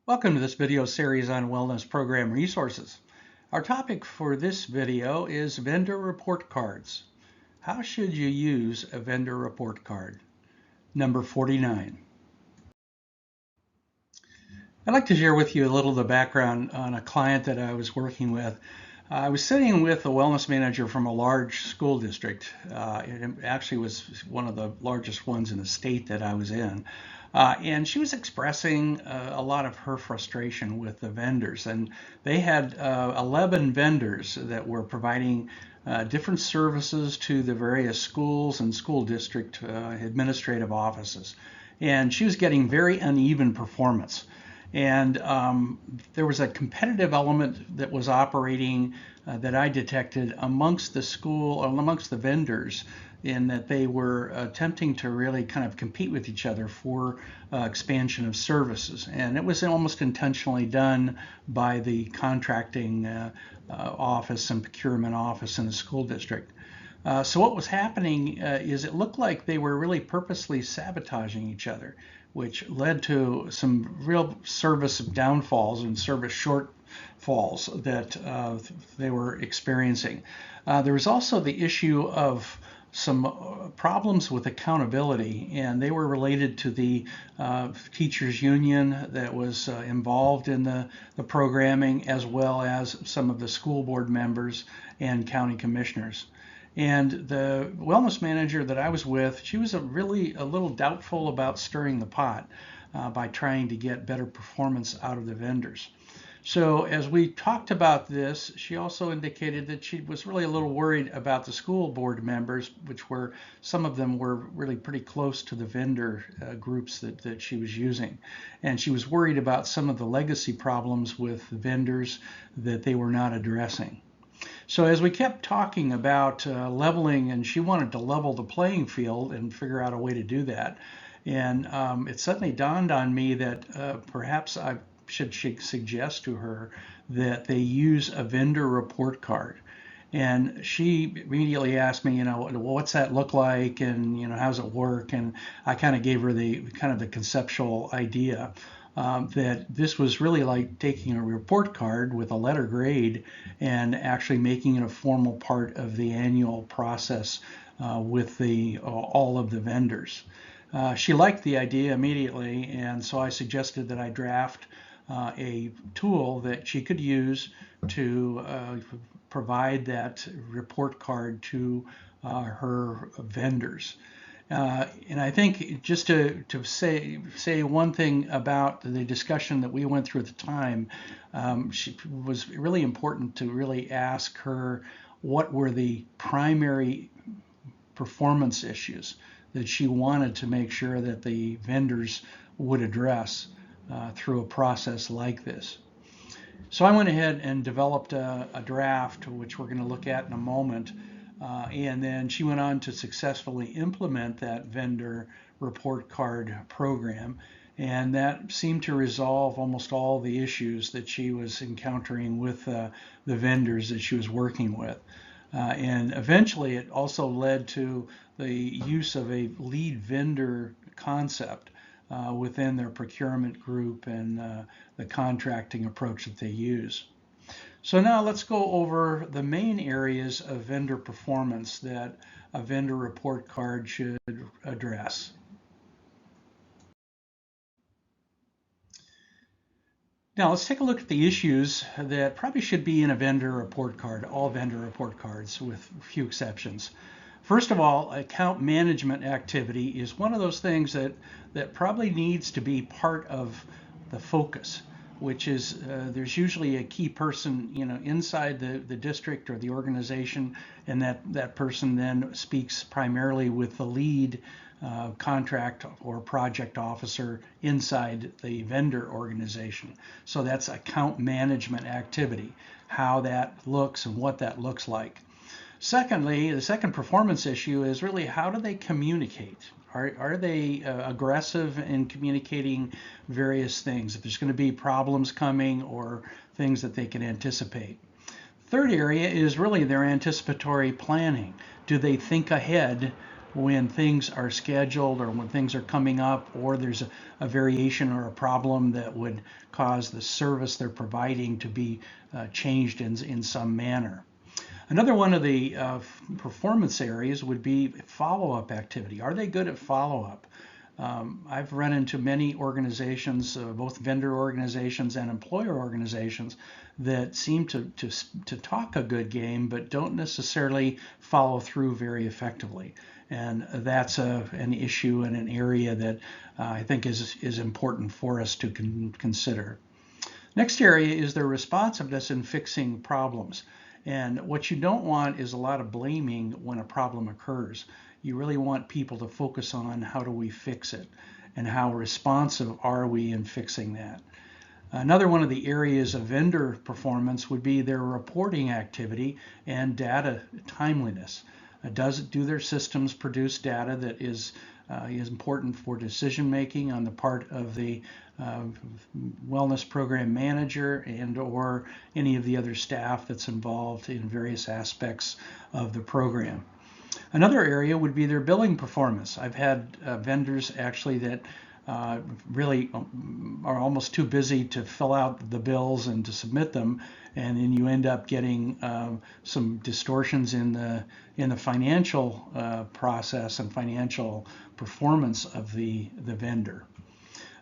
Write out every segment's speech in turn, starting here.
Welcome to this video series on wellness program resources. Our topic for this video is vendor report cards. How should you use a vendor report card? Number 49. I'd like to share with you a little of the background on a client that I was working with. I was sitting with a wellness manager from a large school district. It actually was one of the largest ones in the state that I was in. And she was expressing a lot of her frustration with the vendors. And they had 11 vendors that were providing different services to the various schools and school district administrative offices. And she was getting very uneven performance. And there was a competitive element that was operating that I detected amongst the school, or amongst the vendors, in that they were attempting to really kind of compete with each other for expansion of services. And it was almost intentionally done by the contracting office and procurement office in the school district. So what was happening is it looked like they were really purposely sabotaging each other, which led to some real service downfalls and service shortfalls that they were experiencing. There was also the issue of some problems with accountability, and they were related to the teachers union that was involved in the programming, as well as some of the school board members and county commissioners. And the wellness manager that I was with, she was really a little doubtful about stirring the pot by trying to get better performance out of the vendors. So as we talked about this, she also indicated that she was really a little worried about the school board members, which were, some of them were really pretty close to the vendor groups that she was using. And she was worried about some of the legacy problems with the vendors that they were not addressing. So as we kept talking about leveling, and she wanted to level the playing field and figure out a way to do that. And it suddenly dawned on me that perhaps I should suggest to her that they use a vendor report card. And she immediately asked me, well, what's that look like, and how does it work? And I kind of gave her the conceptual idea that this was really like taking a report card with a letter grade and actually making it a formal part of the annual process with all of the vendors. She liked the idea immediately, and so I suggested that I draft a tool that she could use to provide that report card to her vendors. And I think just to say one thing about the discussion that we went through at the time, she was really important to really ask her what were the primary performance issues that she wanted to make sure that the vendors would address through a process like this. So I went ahead and developed a draft, which we're going to look at in a moment. And then she went on to successfully implement that vendor report card program. And that seemed to resolve almost all the issues that she was encountering with the vendors that she was working with. And eventually it also led to the use of a lead vendor concept within their procurement group and the contracting approach that they use. So now let's go over the main areas of vendor performance that a vendor report card should address. Now let's take a look at the issues that probably should be in a vendor report card, all vendor report cards with a few exceptions. First of all, account management activity is one of those things that probably needs to be part of the focus, which is there's usually a key person inside the district or the organization, and that person then speaks primarily with the lead contract or project officer inside the vendor organization. So that's account management activity, how that looks and what that looks like. Secondly, the second performance issue is really how do they communicate? Are they aggressive in communicating various things, if there's going to be problems coming or things that they can anticipate? Third area is really their anticipatory planning. Do they think ahead when things are scheduled or when things are coming up, or there's a variation or a problem that would cause the service they're providing to be changed in some manner. Another one of the performance areas would be follow-up activity. Are they good at follow-up? I've run into many organizations, both vendor organizations and employer organizations, that seem to talk a good game, but don't necessarily follow through very effectively. And that's an issue and an area that I think is important for us to consider. Next area is their responsiveness in fixing problems. And what you don't want is a lot of blaming when a problem occurs. You really want people to focus on how do we fix it and how responsive are we in fixing that. Another one of the areas of vendor performance would be their reporting activity and data timeliness. Do their systems produce data that is important for decision making on the part of the wellness program manager and or any of the other staff that's involved in various aspects of the program? Another area would be their billing performance. I've had vendors actually that really are almost too busy to fill out the bills and to submit them, and then you end up getting some distortions in the financial process and financial performance of the vendor.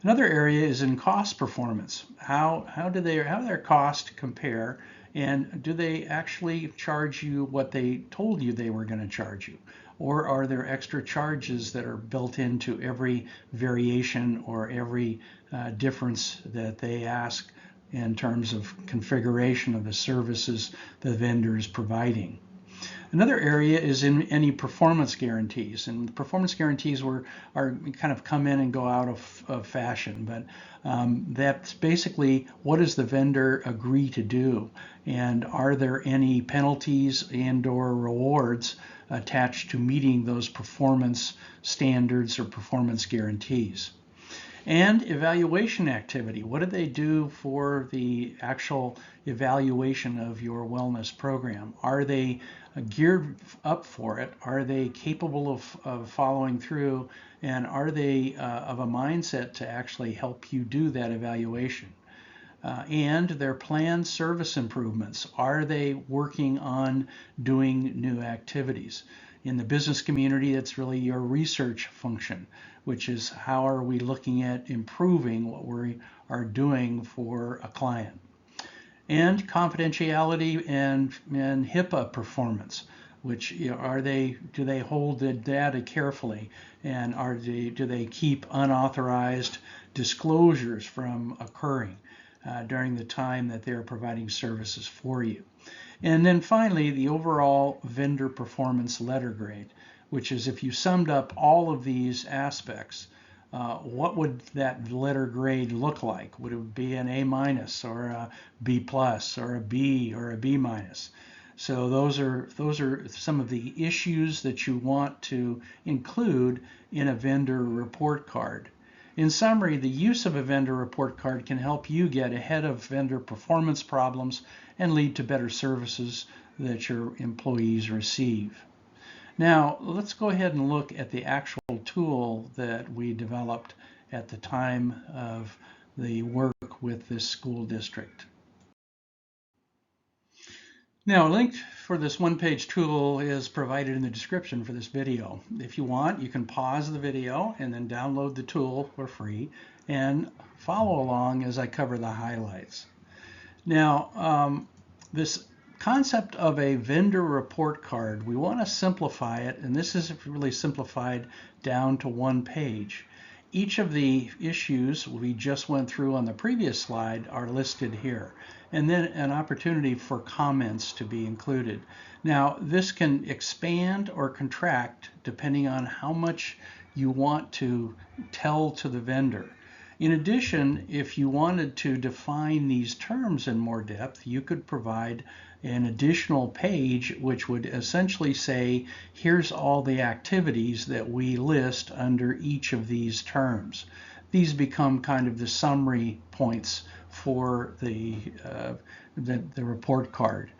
Another area is in cost performance. How do their costs compare, and do they actually charge you what they told you they were going to charge you? Or are there extra charges that are built into every variation or every difference that they ask in terms of configuration of the services the vendor is providing? Another area is in any performance guarantees, and performance guarantees are kind of come in and go out of fashion, but that's basically what does the vendor agree to do, and are there any penalties and or rewards attached to meeting those performance standards or performance guarantees? And evaluation activity. What do they do for the actual evaluation of your wellness program? Are they geared up for it? Are they capable of following through? And are they of a mindset to actually help you do that evaluation? And their planned service improvements. Are they working on doing new activities? In the business community, that's really your research function, which is how are we looking at improving what we are doing for a client. And confidentiality and HIPAA performance, which do they hold the data carefully, and do they keep unauthorized disclosures from occurring during the time that they're providing services for you? And then finally, the overall vendor performance letter grade, which is if you summed up all of these aspects, what would that letter grade look like? Would it be an A minus or a B plus or a B or a B minus? So those are some of the issues that you want to include in a vendor report card. In summary, the use of a vendor report card can help you get ahead of vendor performance problems and lead to better services that your employees receive. Now, let's go ahead and look at the actual tool that we developed at the time of the work with this school district. Now, a link for this one-page tool is provided in the description for this video. If you want, you can pause the video and then download the tool for free and follow along as I cover the highlights. Now, this concept of a vendor report card, we want to simplify it, and this is really simplified down to one page. Each of the issues we just went through on the previous slide are listed here, and then an opportunity for comments to be included. Now, this can expand or contract depending on how much you want to tell to the vendor. In addition, if you wanted to define these terms in more depth, you could provide an additional page which would essentially say, here's all the activities that we list under each of these terms. These become kind of the summary points for the report card.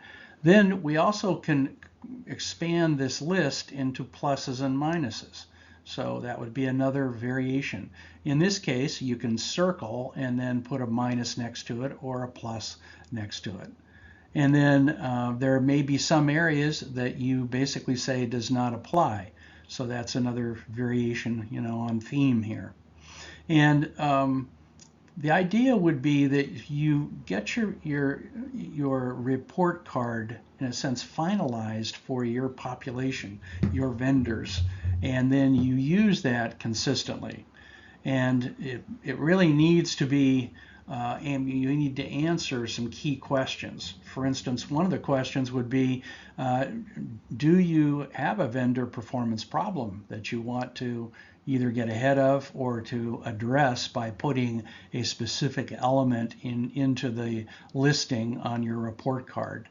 Then we also can expand this list into pluses and minuses. So that would be another variation. In this case, you can circle and then put a minus next to it or a plus next to it. And then there may be some areas that you basically say does not apply. So that's another variation, on theme here. And the idea would be that you get your report card, in a sense, finalized for your population, your vendors, and then you use that consistently. And it really needs to be, and you need to answer some key questions. For instance, one of the questions would be, do you have a vendor performance problem that you want to either get ahead of or to address by putting a specific element into the listing on your report card?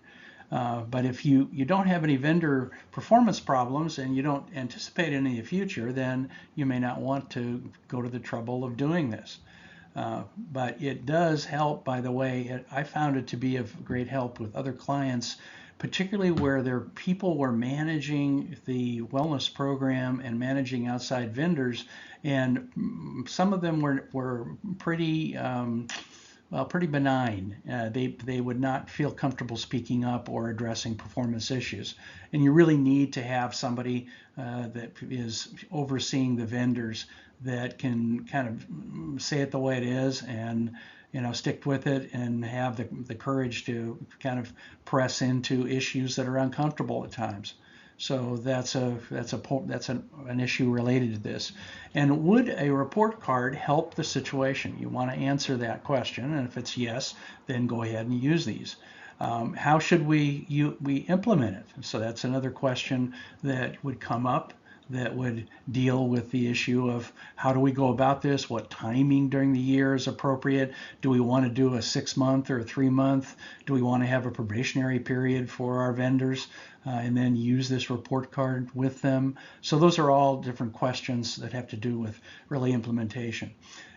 But if you don't have any vendor performance problems and you don't anticipate any in the future, then you may not want to go to the trouble of doing this. But it does help, by the way. I found it to be of great help with other clients, particularly where their people were managing the wellness program and managing outside vendors, and some of them were pretty pretty benign. They would not feel comfortable speaking up or addressing performance issues. And you really need to have somebody that is overseeing the vendors that can kind of say it the way it is and stick with it and have the courage to kind of press into issues that are uncomfortable at times. So that's an issue related to this. And would a report card help the situation? You want to answer that question, and if it's yes, then go ahead and use these. How should we implement it? So that's another question that would come up that would deal with the issue of how do we go about this? What timing during the year is appropriate? Do we want to do a 6-month or a 3-month? Do we want to have a probationary period for our vendors and then use this report card with them? So those are all different questions that have to do with really implementation.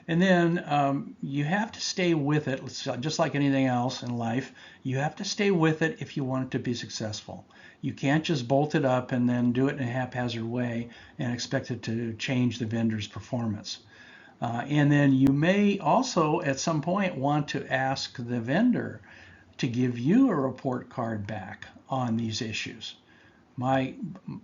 And then you have to stay with it, just like anything else in life. You have to stay with it if you want it to be successful. You can't just bolt it up and then do it in a haphazard way and expect it to change the vendor's performance. And then you may also at some point want to ask the vendor to give you a report card back on these issues. My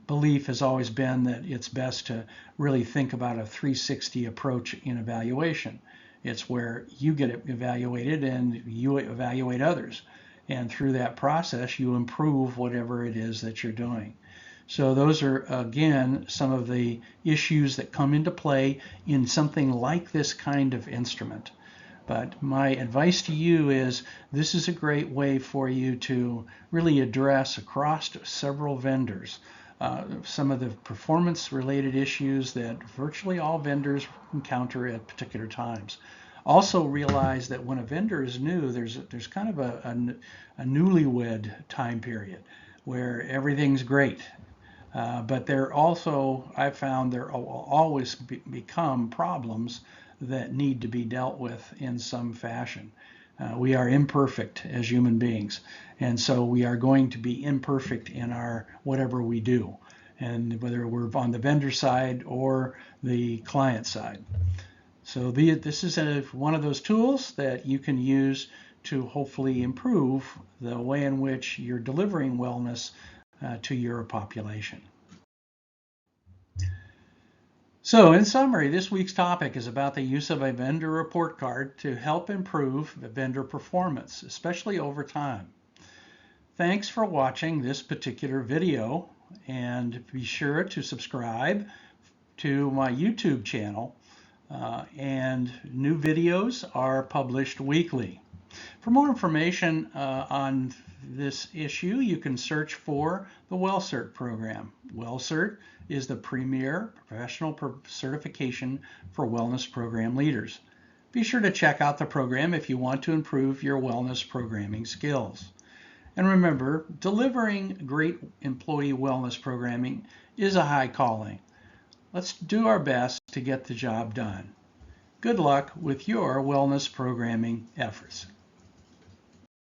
belief has always been that it's best to really think about a 360 approach in evaluation. It's where you get evaluated and you evaluate others. And through that process, you improve whatever it is that you're doing. So those are, again, some of the issues that come into play in something like this kind of instrument. But my advice to you is this is a great way for you to really address across several vendors some of the performance related issues that virtually all vendors encounter at particular times. Also realize that when a vendor is new, there's kind of a newlywed time period where everything's great. But there also, I've found there will always become problems that need to be dealt with in some fashion. We are imperfect as human beings, and so we are going to be imperfect in our whatever we do, and whether we're on the vendor side or the client side. So this is one of those tools that you can use to hopefully improve the way in which you're delivering wellness to your population. So in summary, this week's topic is about the use of a vendor report card to help improve vendor performance, especially over time. Thanks for watching this particular video, and be sure to subscribe to my YouTube channel, and new videos are published weekly. For more information on this issue, you can search for the WellCert program. WellCert is the premier professional certification for wellness program leaders. Be sure to check out the program if you want to improve your wellness programming skills. And remember, delivering great employee wellness programming is a high calling. Let's do our best to get the job done. Good luck with your wellness programming efforts.